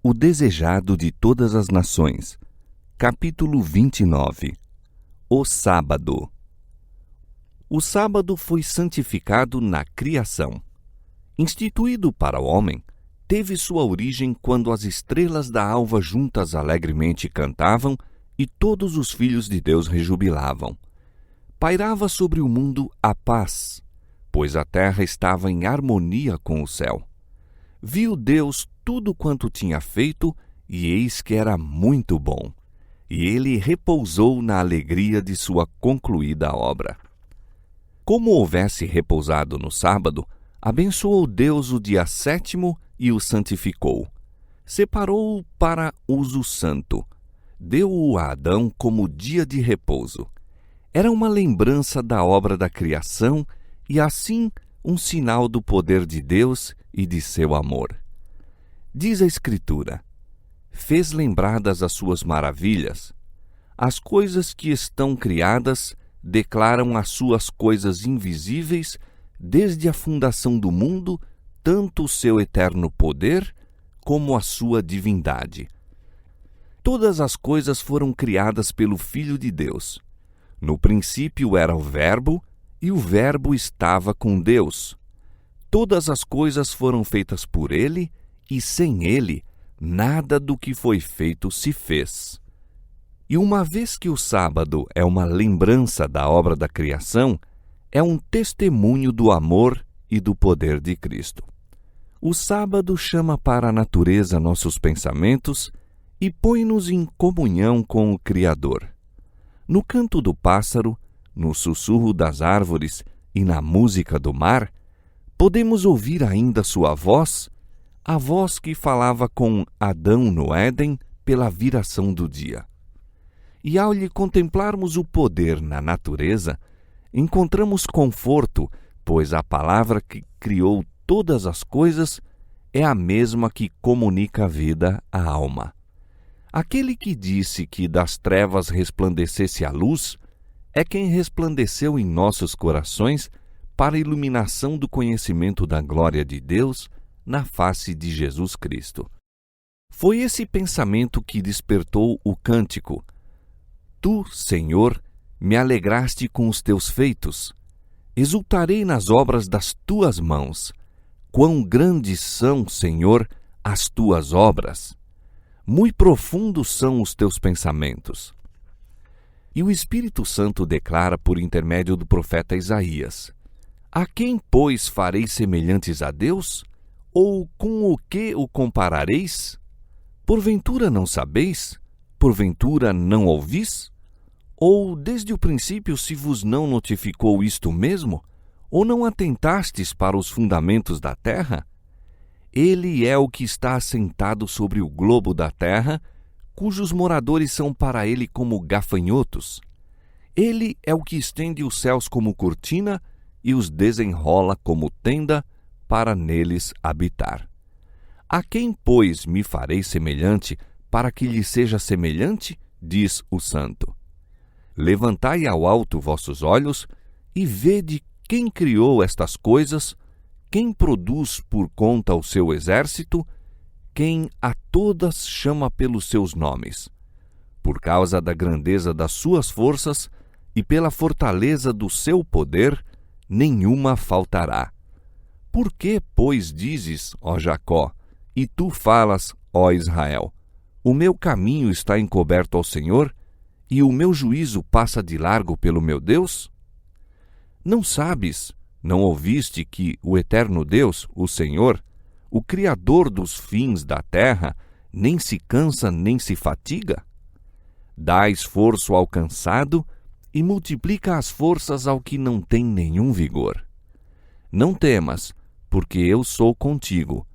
O desejado de todas as nações. Capítulo 29. O sábado. O sábado foi santificado na criação. Instituído para o homem, teve sua origem quando as estrelas da alva juntas alegremente cantavam e todos os filhos de Deus rejubilavam. Pairava sobre o mundo a paz, pois a terra estava em harmonia com o céu. Viu Deus tudo quanto tinha feito, e eis que era muito bom. E ele repousou na alegria de sua concluída obra. Como houvesse repousado no sábado, abençoou Deus o dia sétimo e o santificou. Separou-o para uso santo. Deu-o a Adão como dia de repouso. Era uma lembrança da obra da criação e, assim, um sinal do poder de Deus e de seu amor. Diz a Escritura: fez lembradas as suas maravilhas. As coisas que estão criadas declaram as suas coisas invisíveis, desde a fundação do mundo, tanto o seu eterno poder como a sua divindade. Todas as coisas foram criadas pelo Filho de Deus. No princípio era o Verbo, e o Verbo estava com Deus. Todas as coisas foram feitas por ele, e sem ele, nada do que foi feito se fez. E uma vez que o sábado é uma lembrança da obra da criação, é um testemunho do amor e do poder de Cristo. O sábado chama para a natureza nossos pensamentos e põe-nos em comunhão com o Criador. No canto do pássaro, no sussurro das árvores e na música do mar, podemos ouvir ainda sua voz, a voz que falava com Adão no Éden pela viração do dia. E ao lhe contemplarmos o poder na natureza, encontramos conforto, pois a palavra que criou todas as coisas é a mesma que comunica a vida à alma. Aquele que disse que das trevas resplandecesse a luz é quem resplandeceu em nossos corações para a iluminação do conhecimento da glória de Deus na face de Jesus Cristo. Foi esse pensamento que despertou o cântico: Tu, Senhor, me alegraste com os teus feitos. Exultarei nas obras das tuas mãos. Quão grandes são, Senhor, as tuas obras! Muito profundos são os teus pensamentos. E o Espírito Santo declara por intermédio do profeta Isaías: A quem, pois, fareis semelhantes a Deus? Ou com o que o comparareis? Porventura não sabeis? Porventura não ouvis? Ou desde o princípio se vos não notificou isto mesmo? Ou não atentastes para os fundamentos da terra? Ele é o que está assentado sobre o globo da terra, cujos moradores são para ele como gafanhotos. Ele é o que estende os céus como cortina e os desenrola como tenda para neles habitar. A quem, pois, me farei semelhante para que lhe seja semelhante? Diz o Santo. Levantai ao alto vossos olhos e vede quem criou estas coisas, quem produz por conta o seu exército, quem a todas chama pelos seus nomes. Por causa da grandeza das suas forças e pela fortaleza do seu poder, nenhuma faltará. Por que, pois, dizes, ó Jacó, e tu falas, ó Israel, o meu caminho está encoberto ao Senhor, e o meu juízo passa de largo pelo meu Deus? Não sabes, não ouviste que o eterno Deus, o Senhor, o Criador dos fins da terra, nem se cansa nem se fatiga? Dá esforço ao cansado e multiplica as forças ao que não tem nenhum vigor. Não temas, porque eu sou contigo.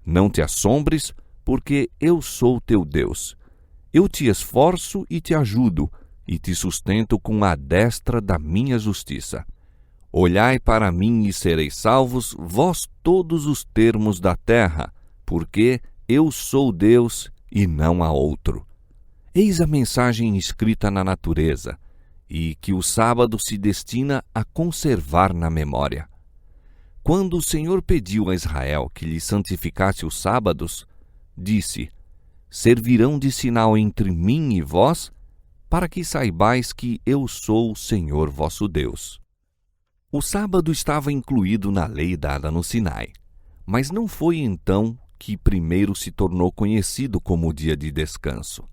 Não te assombres, porque eu sou teu Deus. Eu te esforço e te ajudo, e te sustento com a destra da minha justiça. Olhai para mim e sereis salvos, vós todos os termos da terra, porque eu sou Deus e não há outro. Eis a mensagem escrita na natureza, e que o sábado se destina a conservar na memória. Quando o Senhor pediu a Israel que lhe santificasse os sábados, disse: servirão de sinal entre mim e vós, para que saibais que eu sou o Senhor vosso Deus. O sábado estava incluído na lei dada no Sinai, mas não foi então que primeiro se tornou conhecido como o dia de descanso.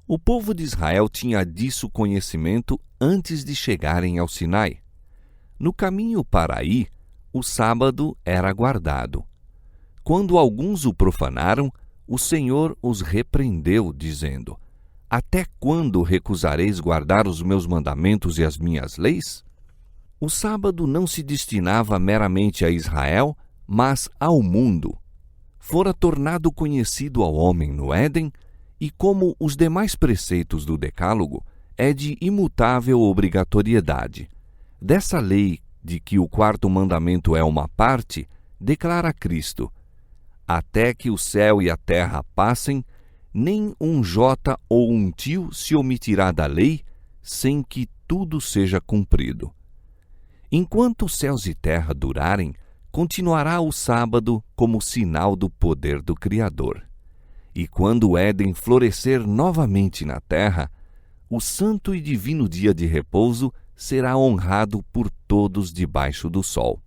O povo de Israel tinha disso conhecimento antes de chegarem ao Sinai. No caminho para aí, o sábado era guardado. Quando alguns o profanaram, o Senhor os repreendeu, dizendo: Até quando recusareis guardar os meus mandamentos e as minhas leis? O sábado não se destinava meramente a Israel, mas ao mundo. Fora tornado conhecido ao homem no Éden, e como os demais preceitos do Decálogo, é de imutável obrigatoriedade. Dessa lei, de que o quarto mandamento é uma parte, declara Cristo: Até que o céu e a terra passem, nem um jota ou um tio se omitirá da lei, sem que tudo seja cumprido. Enquanto os céus e terra durarem, continuará o sábado como sinal do poder do Criador. E quando o Éden florescer novamente na terra, o santo e divino dia de repouso será honrado por todos debaixo do sol.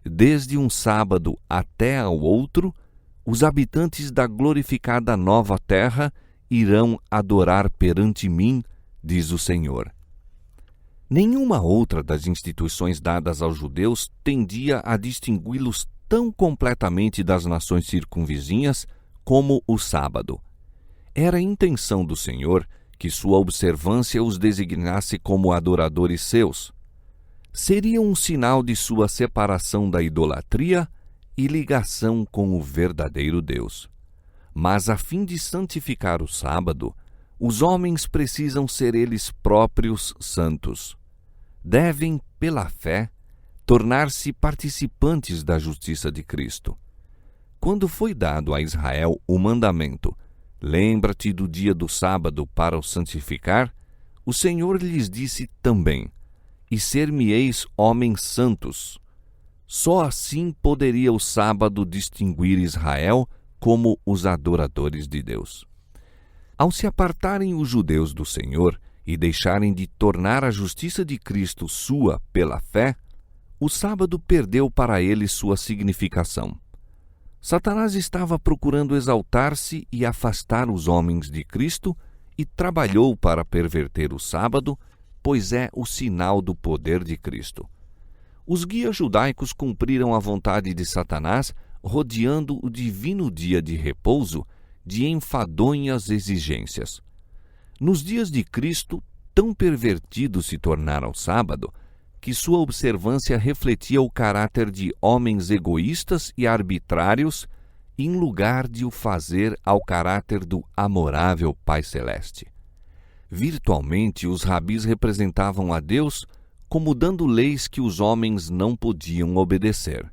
Desde um sábado até ao outro, os habitantes da glorificada nova terra irão adorar perante mim, diz o Senhor. Nenhuma outra das instituições dadas aos judeus tendia a distingui-los tão completamente das nações circunvizinhas como o sábado. Era a intenção do Senhor que sua observância os designasse como adoradores seus. Seria um sinal de sua separação da idolatria e ligação com o verdadeiro Deus. Mas a fim de santificar o sábado, os homens precisam ser eles próprios santos. Devem, pela fé, tornar-se participantes da justiça de Cristo. Quando foi dado a Israel o mandamento: lembra-te do dia do sábado para o santificar, o Senhor lhes disse também: e ser-me-eis homens santos. Só assim poderia o sábado distinguir Israel como os adoradores de Deus. Ao se apartarem os judeus do Senhor e deixarem de tornar a justiça de Cristo sua pela fé, o sábado perdeu para eles sua significação. Satanás estava procurando exaltar-se e afastar os homens de Cristo e trabalhou para perverter o sábado, pois é o sinal do poder de Cristo. Os guias judaicos cumpriram a vontade de Satanás, rodeando o divino dia de repouso de enfadonhas exigências. Nos dias de Cristo, tão pervertido se tornara o sábado, que sua observância refletia o caráter de homens egoístas e arbitrários, em lugar de o fazer ao caráter do amorável Pai Celeste. Virtualmente, os rabis representavam a Deus como dando leis que os homens não podiam obedecer.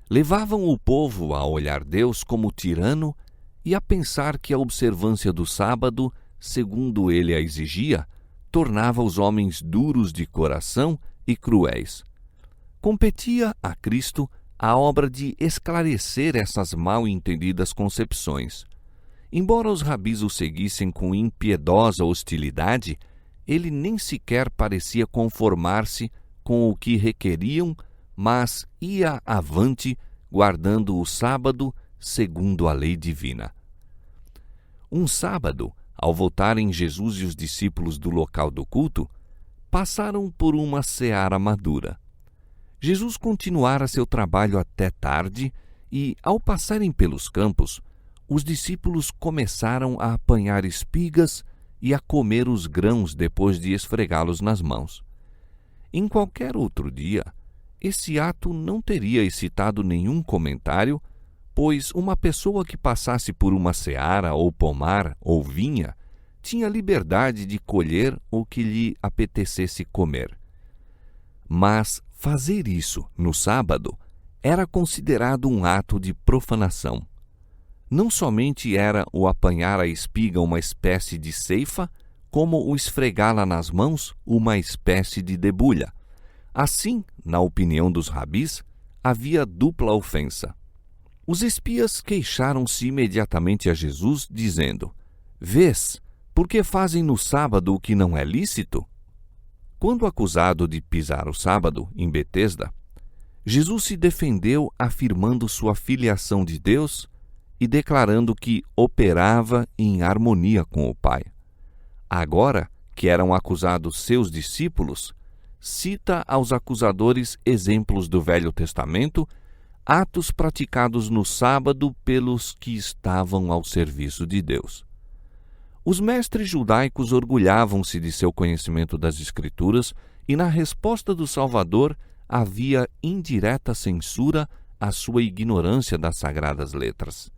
Levavam o povo a olhar Deus como tirano e a pensar que a observância do sábado, segundo ele a exigia, tornava os homens duros de coração e cruéis. Competia a Cristo a obra de esclarecer essas mal entendidas concepções. Embora os rabis o seguissem com impiedosa hostilidade, ele nem sequer parecia conformar-se com o que requeriam, mas ia avante, guardando o sábado segundo a lei divina. Um sábado, ao voltarem Jesus e os discípulos do local do culto, passaram por uma seara madura. Jesus continuara seu trabalho até tarde e, ao passarem pelos campos, os discípulos começaram a apanhar espigas e a comer os grãos depois de esfregá-los nas mãos. Em qualquer outro dia, esse ato não teria excitado nenhum comentário, pois uma pessoa que passasse por uma seara ou pomar ou vinha tinha liberdade de colher o que lhe apetecesse comer. Mas fazer isso no sábado era considerado um ato de profanação. Não somente era o apanhar a espiga uma espécie de ceifa, como o esfregá-la nas mãos uma espécie de debulha. Assim, na opinião dos rabis, havia dupla ofensa. Os espias queixaram-se imediatamente a Jesus, dizendo: Vês, por que fazem no sábado o que não é lícito? Quando acusado de pisar o sábado em Betesda, Jesus se defendeu afirmando sua filiação de Deus e declarando que operava em harmonia com o Pai. Agora que eram acusados seus discípulos, cita aos acusadores exemplos do Velho Testamento, atos praticados no sábado pelos que estavam ao serviço de Deus. Os mestres judaicos orgulhavam-se de seu conhecimento das Escrituras e, na resposta do Salvador, havia indireta censura à sua ignorância das sagradas letras.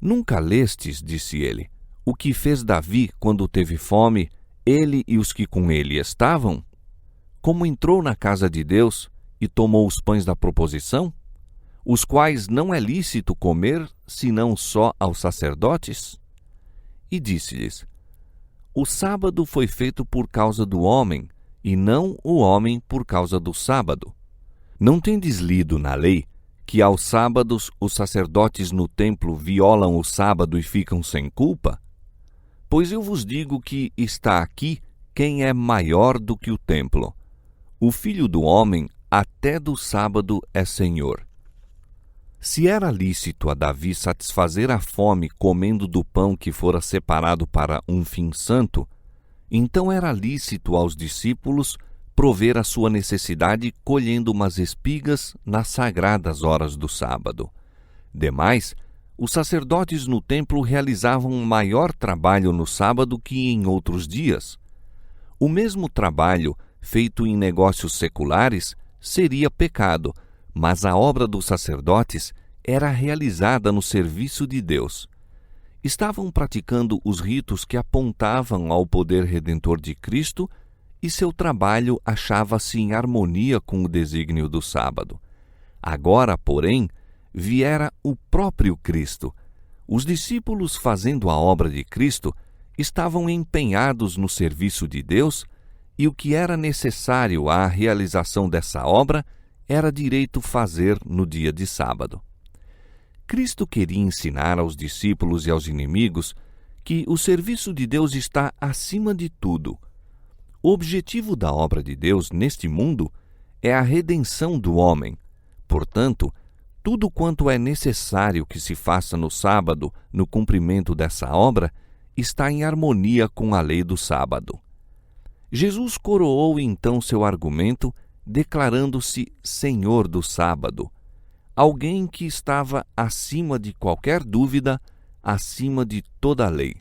Nunca lestes, disse ele, o que fez Davi quando teve fome, ele e os que com ele estavam? Como entrou na casa de Deus e tomou os pães da proposição, os quais não é lícito comer, senão só aos sacerdotes? E disse-lhes: O sábado foi feito por causa do homem, e não o homem por causa do sábado. Não tendes lido na lei que aos sábados os sacerdotes no templo violam o sábado e ficam sem culpa? Pois eu vos digo que está aqui quem é maior do que o templo. O Filho do Homem até do sábado é Senhor. Se era lícito a Davi satisfazer a fome comendo do pão que fora separado para um fim santo, então era lícito aos discípulos prover a sua necessidade colhendo umas espigas nas sagradas horas do sábado. Demais, os sacerdotes no templo realizavam um maior trabalho no sábado que em outros dias. O mesmo trabalho feito em negócios seculares seria pecado, mas a obra dos sacerdotes era realizada no serviço de Deus. Estavam praticando os ritos que apontavam ao poder redentor de Cristo e seu trabalho achava-se em harmonia com o desígnio do sábado. Agora, porém, viera o próprio Cristo. Os discípulos, fazendo a obra de Cristo, estavam empenhados no serviço de Deus, e o que era necessário à realização dessa obra era direito fazer no dia de sábado. Cristo queria ensinar aos discípulos e aos inimigos que o serviço de Deus está acima de tudo. O objetivo da obra de Deus neste mundo é a redenção do homem. Portanto, tudo quanto é necessário que se faça no sábado, no cumprimento dessa obra, está em harmonia com a lei do sábado. Jesus coroou então seu argumento, declarando-se Senhor do sábado, alguém que estava acima de qualquer dúvida, acima de toda a lei.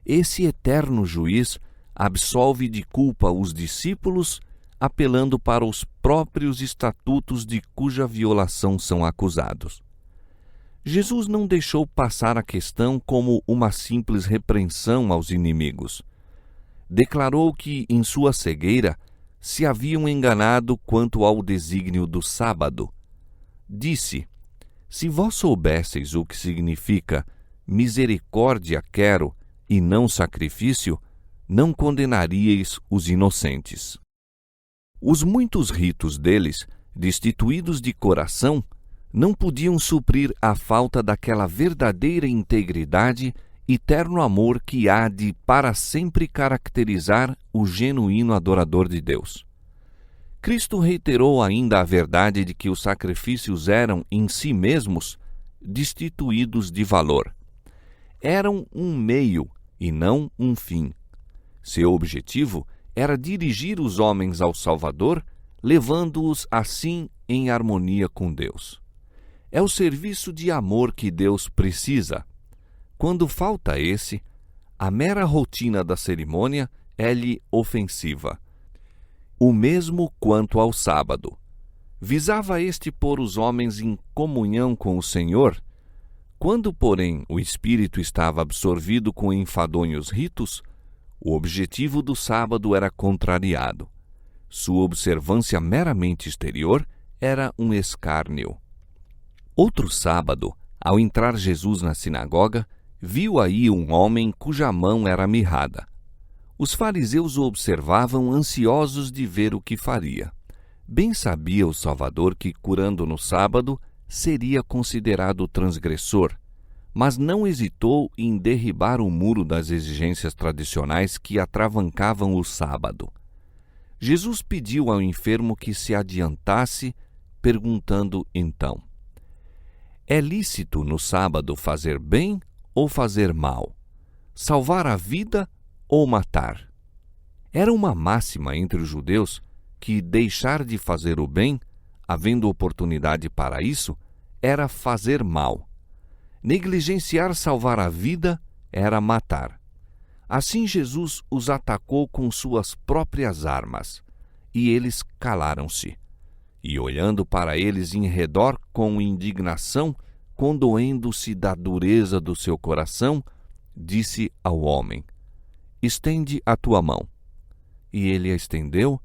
Esse eterno juiz absolve de culpa os discípulos, apelando para os próprios estatutos de cuja violação são acusados. Jesus não deixou passar a questão como uma simples repreensão aos inimigos. Declarou que, em sua cegueira, se haviam enganado quanto ao desígnio do sábado. Disse: Se vós soubesseis o que significa misericórdia quero e não sacrifício, não condenaríeis os inocentes. Os muitos ritos deles, destituídos de coração, não podiam suprir a falta daquela verdadeira integridade e terno amor que há de para sempre caracterizar o genuíno adorador de Deus. Cristo reiterou ainda a verdade de que os sacrifícios eram, em si mesmos, destituídos de valor. Eram um meio e não um fim. Seu objetivo era dirigir os homens ao Salvador, levando-os assim em harmonia com Deus. É o serviço de amor que Deus precisa. Quando falta esse, a mera rotina da cerimônia é-lhe ofensiva. O mesmo quanto ao sábado. Visava este pôr os homens em comunhão com o Senhor? Quando, porém, o espírito estava absorvido com enfadonhos ritos, o objetivo do sábado era contrariado. Sua observância meramente exterior era um escárnio. Outro sábado, ao entrar Jesus na sinagoga, viu aí um homem cuja mão era mirrada. Os fariseus o observavam ansiosos de ver o que faria. Bem sabia o Salvador que, curando no sábado, seria considerado transgressor, mas não hesitou em derribar o muro das exigências tradicionais que atravancavam o sábado. Jesus pediu ao enfermo que se adiantasse, perguntando então: é lícito no sábado fazer bem ou fazer mal? Salvar a vida ou matar? Era uma máxima entre os judeus que deixar de fazer o bem, havendo oportunidade para isso, era fazer mal. Negligenciar salvar a vida era matar. Assim Jesus os atacou com suas próprias armas, e eles calaram-se. E olhando para eles em redor com indignação, condoendo-se da dureza do seu coração, disse ao homem: estende a tua mão. E ele a estendeu,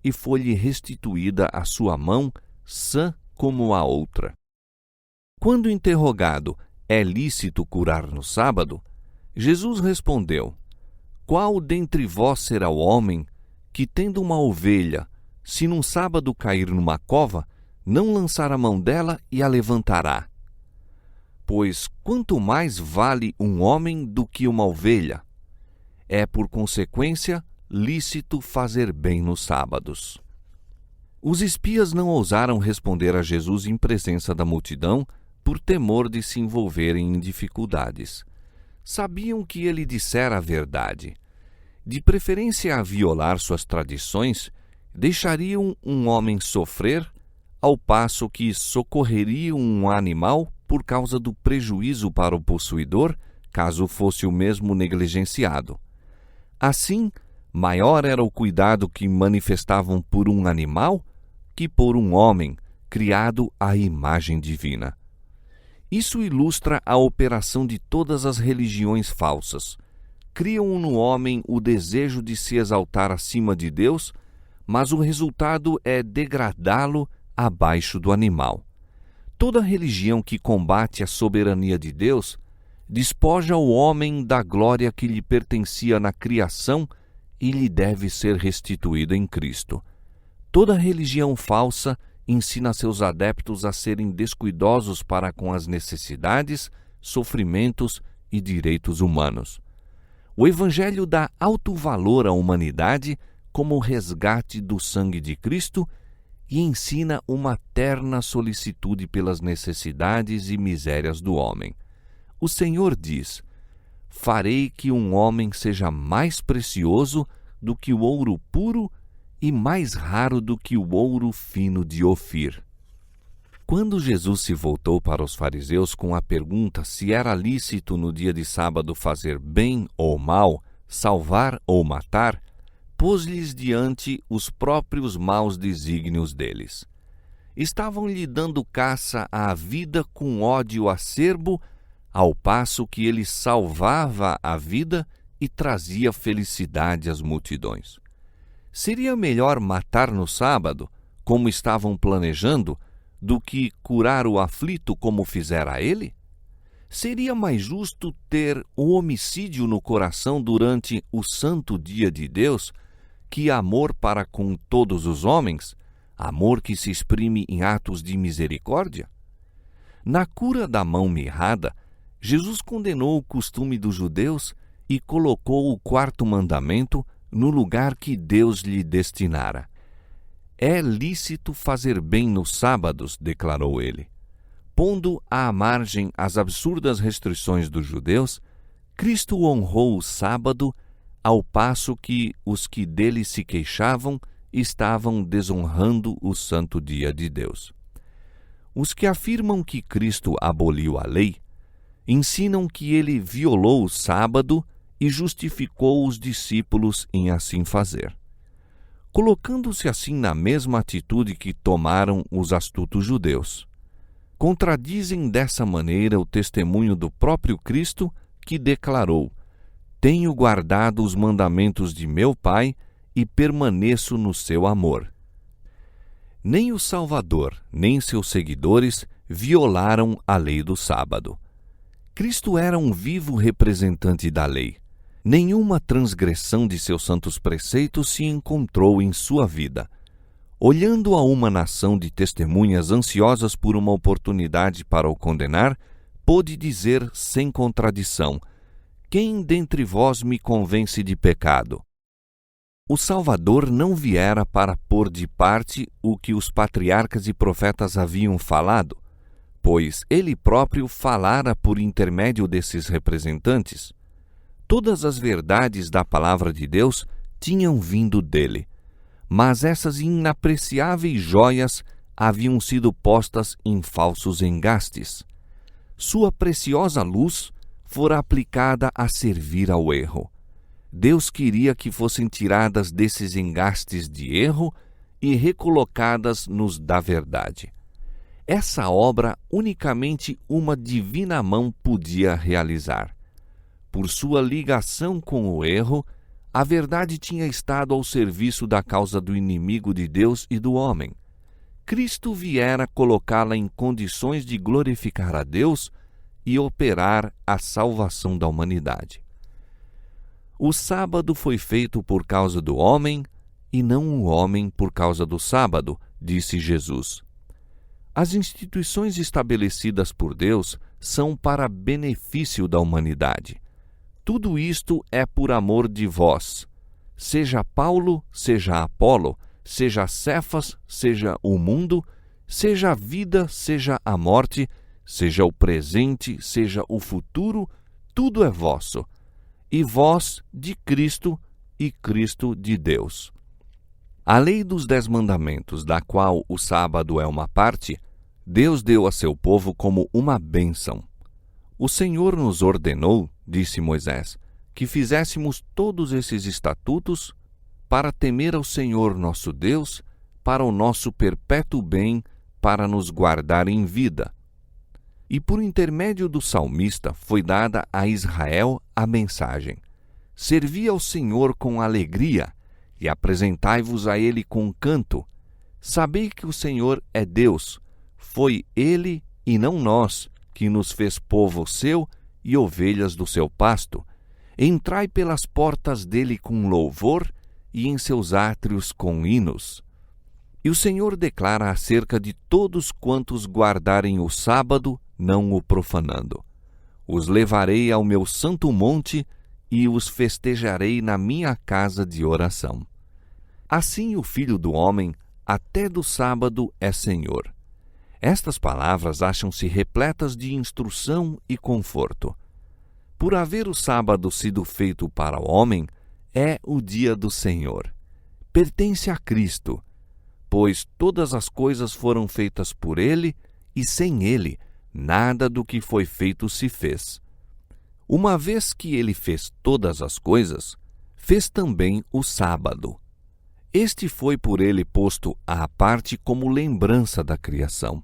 e foi-lhe restituída a sua mão, sã como a outra. Quando interrogado: é lícito curar no sábado? Jesus respondeu: qual dentre vós será o homem que, tendo uma ovelha, se num sábado cair numa cova, não lançar a mão dela e a levantará? Pois quanto mais vale um homem do que uma ovelha? É, por consequência, lícito fazer bem nos sábados. Os espias não ousaram responder a Jesus em presença da multidão, por temor de se envolverem em dificuldades. Sabiam que ele dissera a verdade. De preferência a violar suas tradições, deixariam um homem sofrer, ao passo que socorreriam um animal por causa do prejuízo para o possuidor, caso fosse o mesmo negligenciado. Assim, maior era o cuidado que manifestavam por um animal que por um homem, criado à imagem divina. Isso ilustra a operação de todas as religiões falsas. Criam no homem o desejo de se exaltar acima de Deus, mas o resultado é degradá-lo abaixo do animal. Toda religião que combate a soberania de Deus despoja o homem da glória que lhe pertencia na criação e lhe deve ser restituída em Cristo. Toda religião falsa ensina seus adeptos a serem descuidosos para com as necessidades, sofrimentos e direitos humanos. O Evangelho dá alto valor à humanidade como resgate do sangue de Cristo e ensina uma terna solicitude pelas necessidades e misérias do homem. O Senhor diz: farei que um homem seja mais precioso do que o ouro puro e mais raro do que o ouro fino de Ofir. Quando Jesus se voltou para os fariseus com a pergunta se era lícito no dia de sábado fazer bem ou mal, salvar ou matar, pôs-lhes diante os próprios maus desígnios deles. Estavam-lhe dando caça à vida com ódio acerbo, ao passo que ele salvava a vida e trazia felicidade às multidões. Seria melhor matar no sábado, como estavam planejando, do que curar o aflito como fizera ele? Seria mais justo ter o homicídio no coração durante o santo dia de Deus que amor para com todos os homens, amor que se exprime em atos de misericórdia? Na cura da mão mirrada, Jesus condenou o costume dos judeus e colocou o quarto mandamento no lugar que Deus lhe destinara. É lícito fazer bem nos sábados, declarou ele. Pondo à margem as absurdas restrições dos judeus, Cristo honrou o sábado, ao passo que os que dele se queixavam estavam desonrando o santo dia de Deus. Os que afirmam que Cristo aboliu a lei, ensinam que ele violou o sábado e justificou os discípulos em assim fazer. Colocando-se assim na mesma atitude que tomaram os astutos judeus, contradizem dessa maneira o testemunho do próprio Cristo, que declarou: tenho guardado os mandamentos de meu Pai e permaneço no seu amor. Nem o Salvador, nem seus seguidores violaram a lei do sábado. Cristo era um vivo representante da lei. Nenhuma transgressão de seus santos preceitos se encontrou em sua vida. Olhando a uma nação de testemunhas ansiosas por uma oportunidade para o condenar, pôde dizer sem contradição: quem dentre vós me convence de pecado? O Salvador não viera para pôr de parte o que os patriarcas e profetas haviam falado, pois ele próprio falara por intermédio desses representantes. Todas as verdades da palavra de Deus tinham vindo dele, mas essas inapreciáveis joias haviam sido postas em falsos engastes. Sua preciosa luz fora aplicada a servir ao erro. Deus queria que fossem tiradas desses engastes de erro e recolocadas nos da verdade. Essa obra unicamente uma divina mão podia realizar. Por sua ligação com o erro, a verdade tinha estado ao serviço da causa do inimigo de Deus e do homem. Cristo viera colocá-la em condições de glorificar a Deus e operar a salvação da humanidade. O sábado foi feito por causa do homem e não o homem por causa do sábado, disse Jesus. As instituições estabelecidas por Deus são para benefício da humanidade. Tudo isto é por amor de vós. Seja Paulo, seja Apolo, seja Cefas, seja o mundo, seja a vida, seja a morte, seja o presente, seja o futuro, tudo é vosso. E vós de Cristo, e Cristo de Deus. A lei dos 10 mandamentos, da qual o sábado é uma parte, Deus deu a seu povo como uma bênção. O Senhor nos ordenou, disse Moisés, que fizéssemos todos esses estatutos para temer ao Senhor nosso Deus, para o nosso perpétuo bem, para nos guardar em vida. E por intermédio do salmista foi dada a Israel a mensagem: servi ao Senhor com alegria e apresentai-vos a Ele com canto. Sabei que o Senhor é Deus, foi Ele e não nós que nos fez povo seu e ovelhas do seu pasto. Entrai pelas portas dele com louvor e em seus átrios com hinos. E o Senhor declara acerca de todos quantos guardarem o sábado, não o profanando: os levarei ao meu santo monte e os festejarei na minha casa de oração. Assim o Filho do Homem, até do sábado, é Senhor. Estas palavras acham-se repletas de instrução e conforto. Por haver o sábado sido feito para o homem, é o dia do Senhor. Pertence a Cristo, pois todas as coisas foram feitas por Ele, e sem Ele, nada do que foi feito se fez. Uma vez que Ele fez todas as coisas, fez também o sábado. Este foi por Ele posto à parte como lembrança da criação.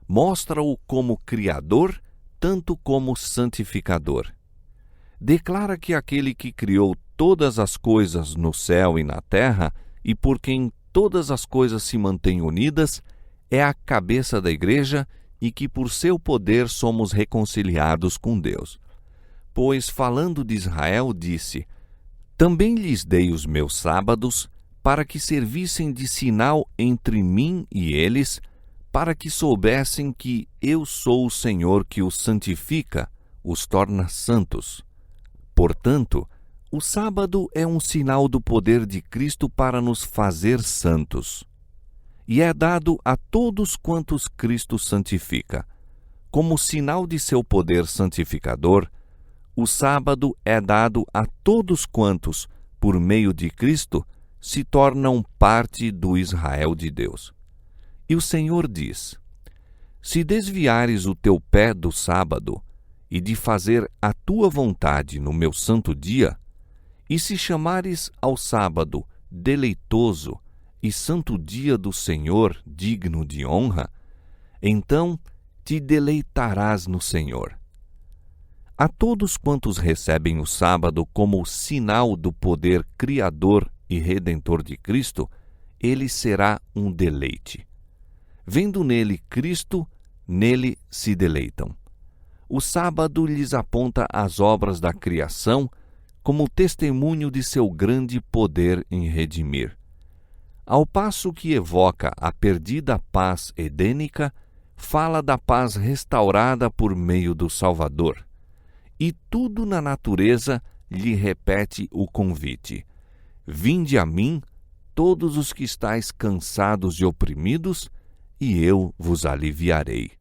Mostra-o como Criador, tanto como Santificador. Declara que aquele que criou todas as coisas no céu e na terra, e por quem todas as coisas se mantêm unidas, é a cabeça da Igreja e que por seu poder somos reconciliados com Deus. Pois, falando de Israel, disse: também lhes dei os meus sábados, para que servissem de sinal entre mim e eles, para que soubessem que eu sou o Senhor que os santifica, os torna santos. Portanto, o sábado é um sinal do poder de Cristo para nos fazer santos. E é dado a todos quantos Cristo santifica. Como sinal de seu poder santificador, o sábado é dado a todos quantos, por meio de Cristo, se tornam parte do Israel de Deus. E o Senhor diz: se desviares o teu pé do sábado, e de fazer a tua vontade no meu santo dia, e se chamares ao sábado deleitoso e santo dia do Senhor digno de honra, então te deleitarás no Senhor. A todos quantos recebem o sábado como sinal do poder criador e redentor de Cristo, ele será um deleite. Vendo nele Cristo, nele se deleitam. O sábado lhes aponta as obras da criação como testemunho de seu grande poder em redimir. Ao passo que evoca a perdida paz edênica, fala da paz restaurada por meio do Salvador. E tudo na natureza lhe repete o convite: vinde a mim, todos os que estáis cansados e oprimidos, e eu vos aliviarei.